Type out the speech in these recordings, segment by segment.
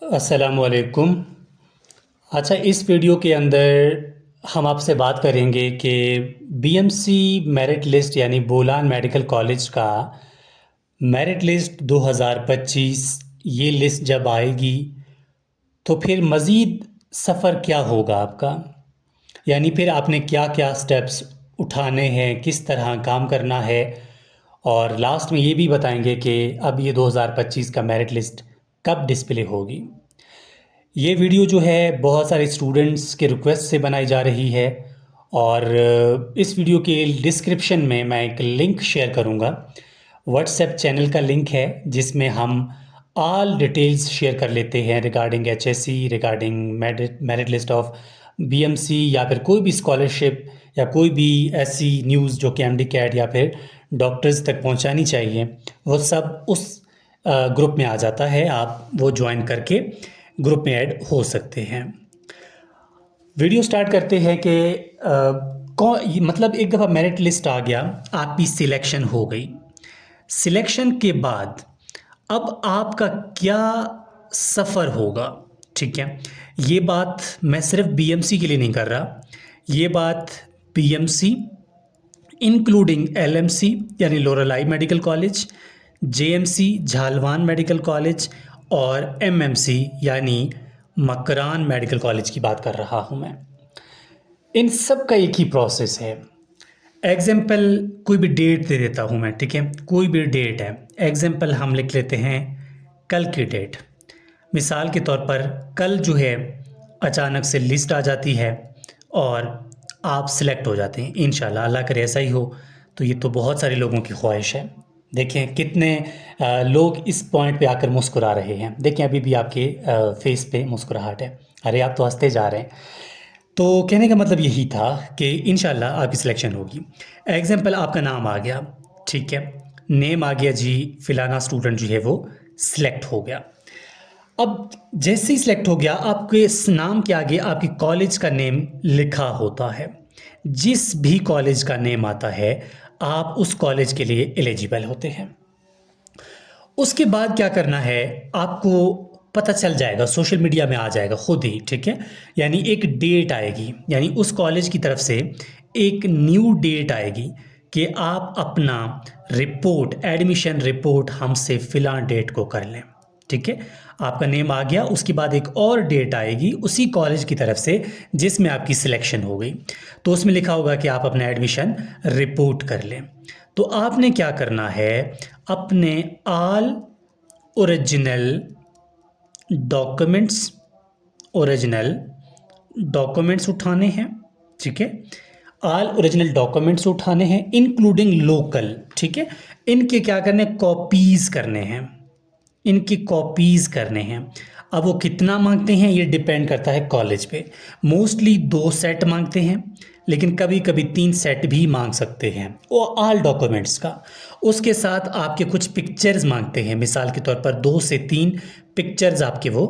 अस्सलामुअलैकुम। अच्छा, इस वीडियो के अंदर हम आपसे बात करेंगे कि बीएमसी मेरिट लिस्ट यानी बोलान मेडिकल कॉलेज का मेरिट लिस्ट 2025 ये लिस्ट जब आएगी तो फिर मज़ीद सफ़र क्या होगा आपका, यानी फिर आपने क्या क्या स्टेप्स उठाने हैं, किस तरह काम करना है। और लास्ट में ये भी बताएंगे कि अब ये 2025 का मेरिट लिस्ट कब डिस्प्ले होगी। ये वीडियो जो है बहुत सारे स्टूडेंट्स के रिक्वेस्ट से बनाई जा रही है और इस वीडियो के डिस्क्रिप्शन में मैं एक लिंक शेयर करूँगा। व्हाट्सएप चैनल का लिंक है जिसमें हम ऑल डिटेल्स शेयर कर लेते हैं regarding HSC, regarding merit list of BMC या फिर कोई भी स्कॉलरशिप या कोई भी ऐसी न्यूज़ जो कि एमडी कैट या फिर डॉक्टर्स तक पहुंचानी चाहिए, वो सब उस ग्रुप में आ जाता है। आप वो ज्वाइन करके ग्रुप में ऐड हो सकते हैं। वीडियो स्टार्ट करते हैं कि मतलब एक दफ़ा मेरिट लिस्ट आ गया, आपकी सिलेक्शन हो गई। सिलेक्शन के बाद अब आपका क्या सफ़र होगा, ठीक है। ये बात मैं सिर्फ बीएमसी के लिए नहीं कर रहा, ये बात बीएमसी इंक्लूडिंग एलएमसी यानी Loralai medical college, JMC Jhalawan medical college और एमएमसी यानी मकरान मेडिकल कॉलेज की बात कर रहा हूँ मैं। इन सब का एक ही प्रोसेस है। एग्जाम्पल कोई भी डेट दे देता हूँ मैं, ठीक है। कोई भी डेट है, एग्जाम्पल हम लिख लेते हैं कल की डेट। मिसाल के तौर पर कल जो है अचानक से लिस्ट आ जाती है और आप सिलेक्ट हो जाते हैं। इंशाल्लाह अल्लाह करे ऐसा ही हो। तो ये तो बहुत सारे लोगों की ख्वाहिश है। देखें कितने लोग इस पॉइंट पे आकर मुस्कुरा रहे हैं। देखें अभी भी आपके फेस पे मुस्कुराहट है। अरे आप तो हंसते जा रहे हैं। तो कहने का मतलब यही था कि इंशाल्लाह आपकी सिलेक्शन होगी। एग्जाम्पल आपका नाम आ गया, ठीक है, नेम आ गया जी, फ़िलाना स्टूडेंट जो है वो सिलेक्ट हो गया। अब जैसे ही सिलेक्ट हो गया, आपके इस नाम के आगे आपकी कॉलेज का नेम लिखा होता है। जिस भी कॉलेज का नेम आता है आप उस कॉलेज के लिए एलिजिबल होते हैं। उसके बाद क्या करना है, आपको पता चल जाएगा, सोशल मीडिया में आ जाएगा खुद ही, ठीक है। यानी एक डेट आएगी, यानी उस कॉलेज की तरफ से एक न्यू डेट आएगी कि आप अपना रिपोर्ट, एडमिशन रिपोर्ट हमसे फ़िलहाल डेट को कर लें, ठीक है। आपका नेम आ गया, उसके बाद एक और डेट आएगी उसी कॉलेज की तरफ से जिसमें आपकी सिलेक्शन हो गई। तो उसमें लिखा होगा कि आप अपना एडमिशन रिपोर्ट कर लें। तो आपने क्या करना है, अपने ऑल ओरिजिनल डॉक्यूमेंट्स उठाने हैं, ठीक है। ऑल ओरिजिनल डॉक्यूमेंट्स उठाने हैं इंक्लूडिंग लोकल, ठीक है। इनके क्या करने, कॉपीज़ करने हैं, इनकी कॉपीज़ करने हैं। अब वो कितना मांगते हैं ये डिपेंड करता है कॉलेज पे। मोस्टली 2 सेट मांगते हैं, लेकिन कभी कभी 3 सेट भी मांग सकते हैं वो ऑल डॉक्यूमेंट्स का। उसके साथ आपके कुछ पिक्चर्स मांगते हैं, मिसाल के तौर पर 2 से 3 पिक्चर्स आपके वो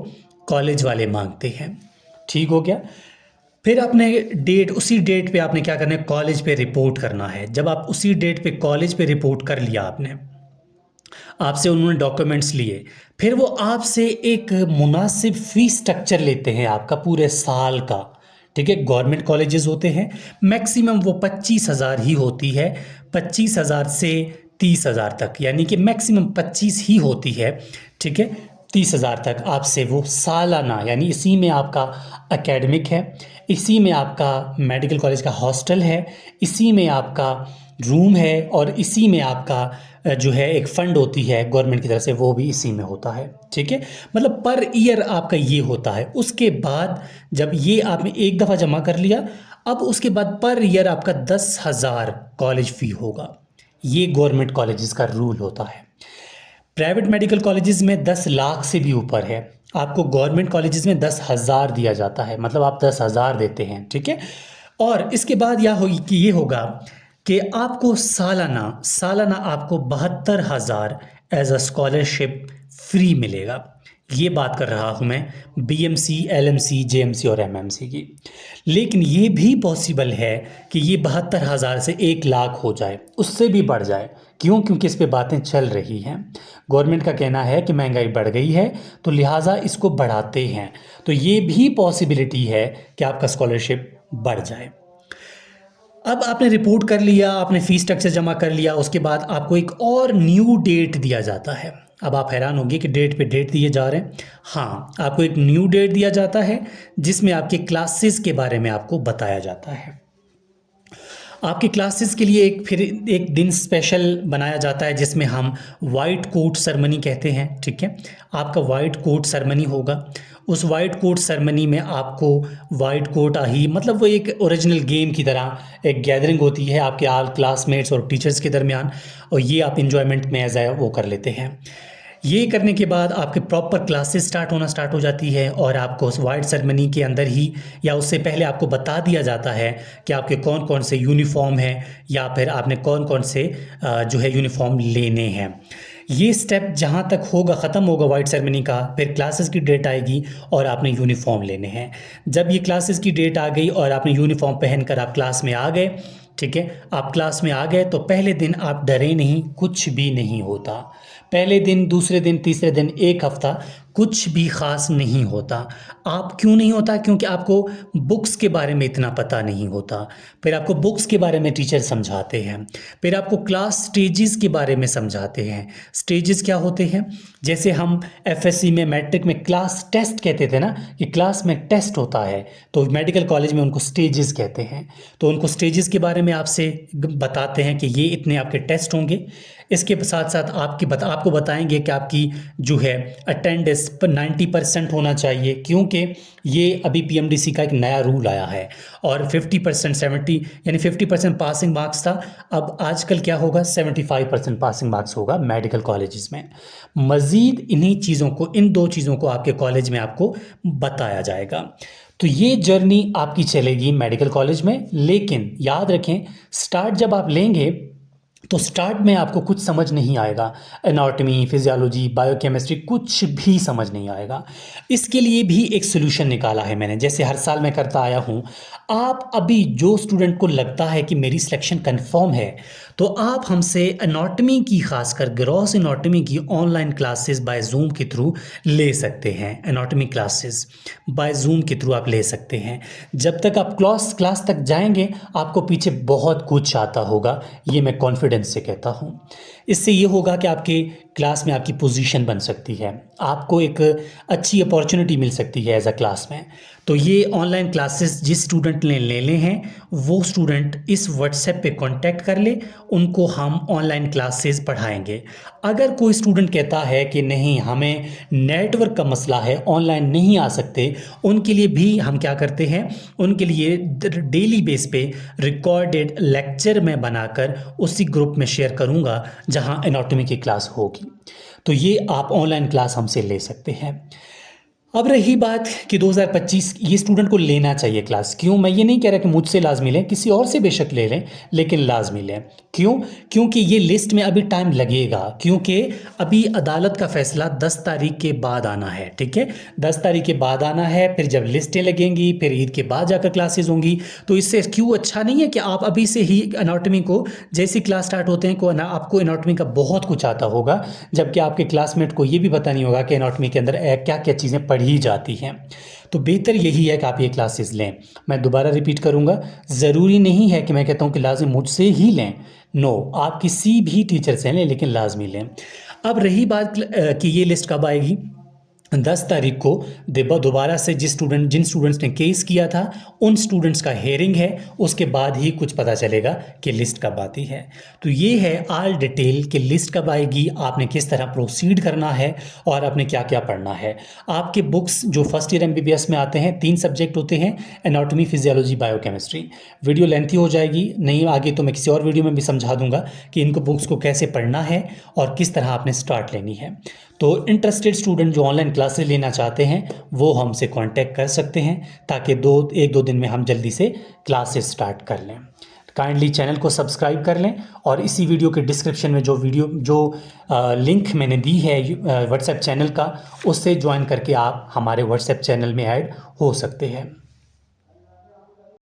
कॉलेज वाले मांगते हैं। ठीक हो गया। फिर आपने डेट, उसी डेट पे आपने क्या करना है, कॉलेज पे रिपोर्ट करना है। जब आप उसी डेट पे कॉलेज पे रिपोर्ट कर लिया आपने, आपसे उन्होंने डॉक्यूमेंट्स लिए, फिर वो आपसे एक मुनासिब फ़ीस स्ट्रक्चर लेते हैं आपका पूरे साल का, ठीक है। गवर्नमेंट कॉलेजेस होते हैं, मैक्सिमम वो 25,000 ही होती है, 25,000 से 30,000 तक, यानी कि मैक्सिमम 25 ही होती है, ठीक है। 30,000 तक आपसे वो सालाना, यानी इसी में आपका एकेडमिक है, इसी में आपका मेडिकल कॉलेज का हॉस्टल है, इसी में आपका रूम है और इसी में आपका जो है एक फ़ंड होती है गवर्नमेंट की तरफ से, वो भी इसी में होता है, ठीक है। मतलब पर ईयर आपका ये होता है। उसके बाद जब ये आपने एक दफ़ा जमा कर लिया, अब उसके बाद पर ईयर आपका 10,000 कॉलेज फ़ी होगा। ये गवर्नमेंट कॉलेजेस का रूल होता है। प्राइवेट मेडिकल कॉलेजेस में 10 लाख से भी ऊपर है। आपको गवर्नमेंट कॉलेजेस में 10,000 दिया जाता है, मतलब आप 10,000 देते हैं, ठीक है। और इसके बाद ये होगा कि आपको सालाना आपको 72,000 एज अ स्कॉलरशिप फ्री मिलेगा। ये बात कर रहा हूँ मैं बीएमसी, एलएमसी, जेएमसी और एमएमसी की। लेकिन ये भी पॉसिबल है कि ये 72,000 से 1 लाख हो जाए, उससे भी बढ़ जाए। क्यों? क्योंकि इस पे बातें चल रही हैं। गवर्नमेंट का कहना है कि महंगाई बढ़ गई है, तो लिहाजा इसको बढ़ाते हैं। तो ये भी पॉसिबिलिटी है कि आपका स्कॉलरशिप बढ़ जाए। अब आपने रिपोर्ट कर लिया, आपने फीस स्ट्रक्चर जमा कर लिया, उसके बाद आपको एक और न्यू डेट दिया जाता है। अब आप हैरान होंगे कि डेट पे डेट दिए जा रहे हैं। हाँ, आपको एक न्यू डेट दिया जाता है जिसमें आपके क्लासेस के बारे में आपको बताया जाता है। आपकी क्लासेस के लिए फिर एक दिन स्पेशल बनाया जाता है जिसमें हम वाइट कोट सेरेमनी कहते हैं। ठीक है, आपका वाइट कोट सेरेमनी होगा। उस वाइट कोट सेरेमनी में आपको वाइट कोट ही मतलब वो एक ओरिजिनल गेम की तरह एक गैदरिंग होती है आपके आल क्लासमेट्स और टीचर्स के दरमियान, और ये आप इन्जॉयमेंट में एज ए वो कर लेते हैं। ये करने के बाद आपके प्रॉपर क्लासेस स्टार्ट हो जाती है, और आपको उस वाइट सेरेमनी के अंदर ही या उससे पहले आपको बता दिया जाता है कि आपके कौन कौन से यूनिफॉर्म हैं, या फिर आपने कौन कौन से जो है यूनिफॉर्म लेने हैं। ये स्टेप जहाँ तक होगा, ख़त्म होगा वाइट सेरेमनी का, फिर क्लासेस की डेट आएगी और आपने यूनिफॉर्म लेने हैं। जब ये क्लासेस की डेट आ गई और आपने यूनिफॉर्म पहनकर आप क्लास में आ गए, ठीक है, आप क्लास में आ गए, तो पहले दिन आप डरे नहीं, कुछ भी नहीं होता। पहले दिन, दूसरे दिन, तीसरे दिन, एक हफ्ता कुछ भी ख़ास नहीं होता। आप क्यों नहीं होता? क्योंकि आपको बुक्स के बारे में इतना पता नहीं होता। फिर आपको बुक्स के बारे में टीचर समझाते हैं, फिर आपको क्लास स्टेजेस के बारे में समझाते हैं। स्टेजेस क्या होते हैं? जैसे हम एफएससी में, मैट्रिक में क्लास टेस्ट कहते थे ना, कि क्लास में टेस्ट होता है, तो मेडिकल कॉलेज में उनको स्टेजेस कहते हैं। तो उनको स्टेजेस के बारे में आपसे बताते हैं कि ये इतने आपके टेस्ट होंगे। इसके साथ साथ आपको बताएंगे कि आपकी जो है अटेंडेंस पर 90% होना चाहिए, क्योंकि ये अभी पीएमडीसी का एक नया रूल आया है। और 50%, 70 यानी 50% पासिंग मार्क्स था, अब आजकल क्या होगा, 75% पासिंग मार्क्स होगा मेडिकल कॉलेजेस में। मज़ीद इन्हीं चीज़ों को, इन 2 चीज़ों को आपके कॉलेज में आपको बताया जाएगा। तो ये जर्नी आपकी चलेगी मेडिकल कॉलेज में। लेकिन याद रखें, स्टार्ट जब आप लेंगे तो स्टार्ट में आपको कुछ समझ नहीं आएगा, एनाटॉमी, फिजियोलॉजी, बायोकेमिस्ट्री कुछ भी समझ नहीं आएगा। इसके लिए भी एक सोल्यूशन निकाला है मैंने, जैसे हर साल मैं करता आया हूँ। आप अभी जो स्टूडेंट को लगता है कि मेरी सिलेक्शन कंफर्म है, तो आप हमसे एनाटॉमी की, खासकर ग्रॉस एनाटॉमी की ऑनलाइन क्लासेस बाय जूम के थ्रू ले सकते हैं। एनाटॉमी क्लासेस बाय जूम के थ्रू आप ले सकते हैं। जब तक आप क्लास तक जाएंगे, आपको पीछे बहुत कुछ आता होगा, ये मैं कॉन्फिडेंस से कहता हूँ। इससे ये होगा कि आपके क्लास में आपकी पोजीशन बन सकती है, आपको एक अच्छी अपॉर्चुनिटी मिल सकती है एज अ क्लास में। तो ये ऑनलाइन क्लासेस जिस स्टूडेंट ने लेने हैं, वो स्टूडेंट इस व्हाट्सएप पे कांटेक्ट कर ले, उनको हम ऑनलाइन क्लासेस पढ़ाएंगे। अगर कोई स्टूडेंट कहता है कि नहीं, हमें नेटवर्क का मसला है, ऑनलाइन नहीं आ सकते, उनके लिए भी हम क्या करते हैं, उनके लिए डेली बेस पे रिकॉर्डेड लेक्चर में बनाकर उसी ग्रुप में शेयर करूंगा जहां एनाटॉमी की क्लास होगी। तो ये आप ऑनलाइन क्लास हमसे ले सकते हैं। अब रही बात कि 2025 ये स्टूडेंट को लेना चाहिए क्लास। क्यों? मैं ये नहीं कह रहा कि मुझसे लाजमी लें, किसी और से बेशक ले लें, लेकिन लाजमी लें। क्यों? क्योंकि ये लिस्ट में अभी टाइम लगेगा, क्योंकि अभी अदालत का फैसला 10 तारीख के बाद आना है। ठीक है, 10 तारीख के बाद आना है, फिर जब लिस्टें लगेंगी, फिर ईद के बाद जाकर क्लासेज होंगी। तो इससे क्यों अच्छा नहीं है कि आप अभी से ही एनाटॉमी को, जैसी क्लास स्टार्ट होते हैं, को आपको एनाटॉमी का बहुत कुछ आता होगा, जबकि आपके क्लासमेट को ये भी पता नहीं होगा कि एनाटॉमी के अंदर क्या क्या चीज़ें पढ़ी जाती हैं। तो बेहतर यही है कि आप ये क्लासेस लें। मैं दोबारा रिपीट करूंगा, ज़रूरी नहीं है कि मैं कहता हूं कि लाजिम मुझसे ही लें। नो, आप किसी भी टीचर से लें, लेकिन लाजमी लें। अब रही बात कि ये लिस्ट कब आएगी, 10 तारीख को दोबारा से जिन स्टूडेंट्स ने केस किया था, उन स्टूडेंट्स का हेयरिंग है, उसके बाद ही कुछ पता चलेगा कि लिस्ट कब आती है। तो ये है ऑल डिटेल कि लिस्ट कब आएगी, आपने किस तरह प्रोसीड करना है और आपने क्या क्या पढ़ना है। आपके बुक्स जो फर्स्ट ईयर एमबीबीएस में आते हैं, 3 सब्जेक्ट होते हैं, anatomy, physiology, biochemistry. Video lengthy हो जाएगी, नहीं आगे तो मैं किसी और वीडियो में भी समझा दूंगा कि इनको बुक्स को कैसे पढ़ना है और किस तरह आपने स्टार्ट लेनी है। तो इंटरेस्टेड स्टूडेंट जो ऑनलाइन क्लासेस लेना चाहते हैं, वो हमसे कांटेक्ट कर सकते हैं, ताकि 1-2 दिन में हम जल्दी से क्लासेस स्टार्ट कर लें। काइंडली चैनल को सब्सक्राइब कर लें और इसी वीडियो के डिस्क्रिप्शन में जो लिंक मैंने दी है व्हाट्सएप चैनल का, उससे ज्वाइन करके आप हमारे व्हाट्सएप चैनल में ऐड हो सकते हैं।